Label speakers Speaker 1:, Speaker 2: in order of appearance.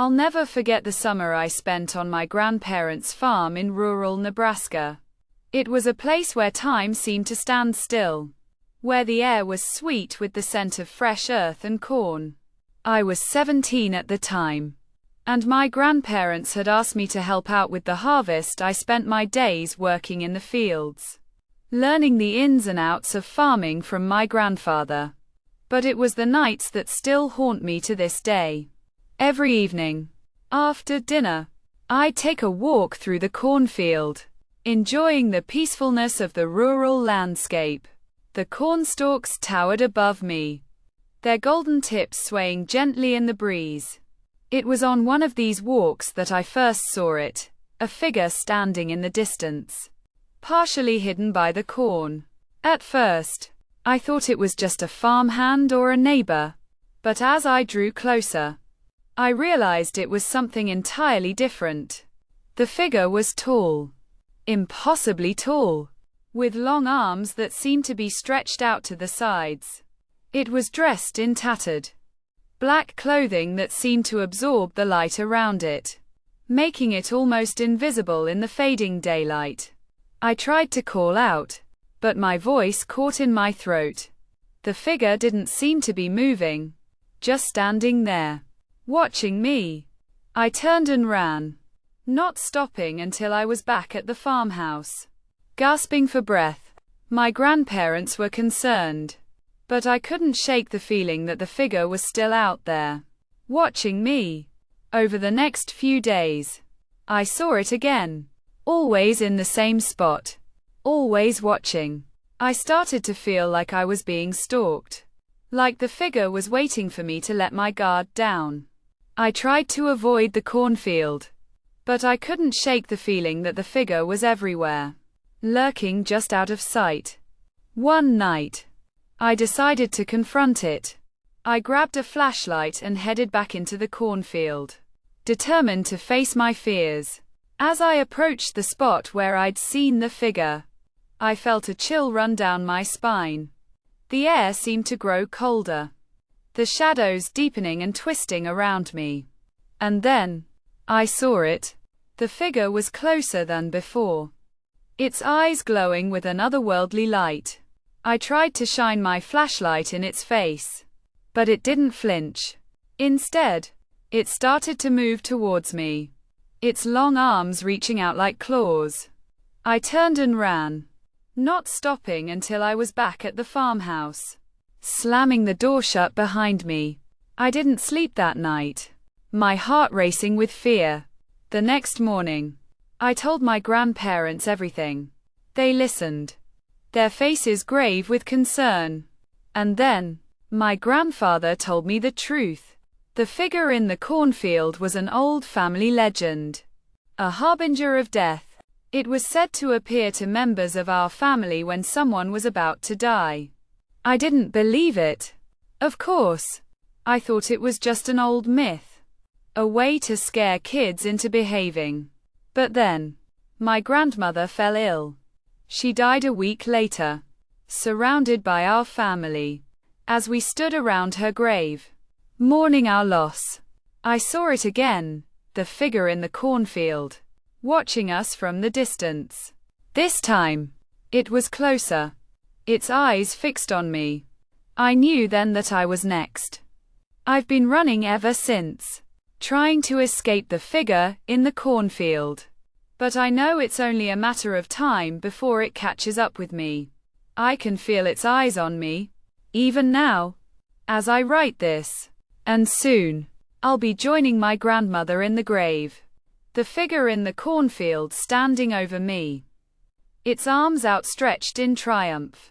Speaker 1: I'll never forget the summer I spent on my grandparents' farm in rural Nebraska. It was a place where time seemed to stand still, where the air was sweet with the scent of fresh earth and corn. I was 17 at the time, and my grandparents had asked me to help out with the harvest. I spent my days working in the fields, learning the ins and outs of farming from my grandfather. But it was the nights that still haunt me to this day. Every evening, after dinner, I'd take a walk through the cornfield, enjoying the peacefulness of the rural landscape. The cornstalks towered above me, their golden tips swaying gently in the breeze. It was on one of these walks that I first saw it, a figure standing in the distance, partially hidden by the corn. At first, I thought it was just a farmhand or a neighbor, but as I drew closer, I realized it was something entirely different. The figure was tall, impossibly tall, with long arms that seemed to be stretched out to the sides. It was dressed in tattered, black clothing that seemed to absorb the light around it, making it almost invisible in the fading daylight. I tried to call out, but my voice caught in my throat. The figure didn't seem to be moving, just standing there, watching me. I turned and ran, not stopping until I was back at the farmhouse, gasping for breath. My grandparents were concerned, but I couldn't shake the feeling that the figure was still out there, watching me. Over the next few days, I saw it again, always in the same spot, always watching. I started to feel like I was being stalked, like the figure was waiting for me to let my guard down. I tried to avoid the cornfield, but I couldn't shake the feeling that the figure was everywhere, lurking just out of sight. One night, I decided to confront it. I grabbed a flashlight and headed back into the cornfield, determined to face my fears. As I approached the spot where I'd seen the figure, I felt a chill run down my spine. The air seemed to grow colder, the shadows deepening and twisting around me. And then, I saw it. The figure was closer than before, its eyes glowing with an otherworldly light. I tried to shine my flashlight in its face, but it didn't flinch. Instead, it started to move towards me, its long arms reaching out like claws. I turned and ran, not stopping until I was back at the farmhouse, slamming the door shut behind me. I didn't sleep that night, my heart racing with fear. The next morning, I told my grandparents everything. They listened, their faces grave with concern. And then, my grandfather told me the truth. The figure in the cornfield was an old family legend, a harbinger of death. It was said to appear to members of our family when someone was about to die. I didn't believe it. Of course, I thought it was just an old myth, a way to scare kids into behaving. But then, my grandmother fell ill. She died a week later, surrounded by our family. As we stood around her grave, mourning our loss, I saw it again, the figure in the cornfield, watching us from the distance. This time, it was closer, its eyes fixed on me. I knew then that I was next. I've been running ever since, trying to escape the figure in the cornfield. But I know it's only a matter of time before it catches up with me. I can feel its eyes on me, even now, as I write this. And soon, I'll be joining my grandmother in the grave, the figure in the cornfield standing over me, its arms outstretched in triumph.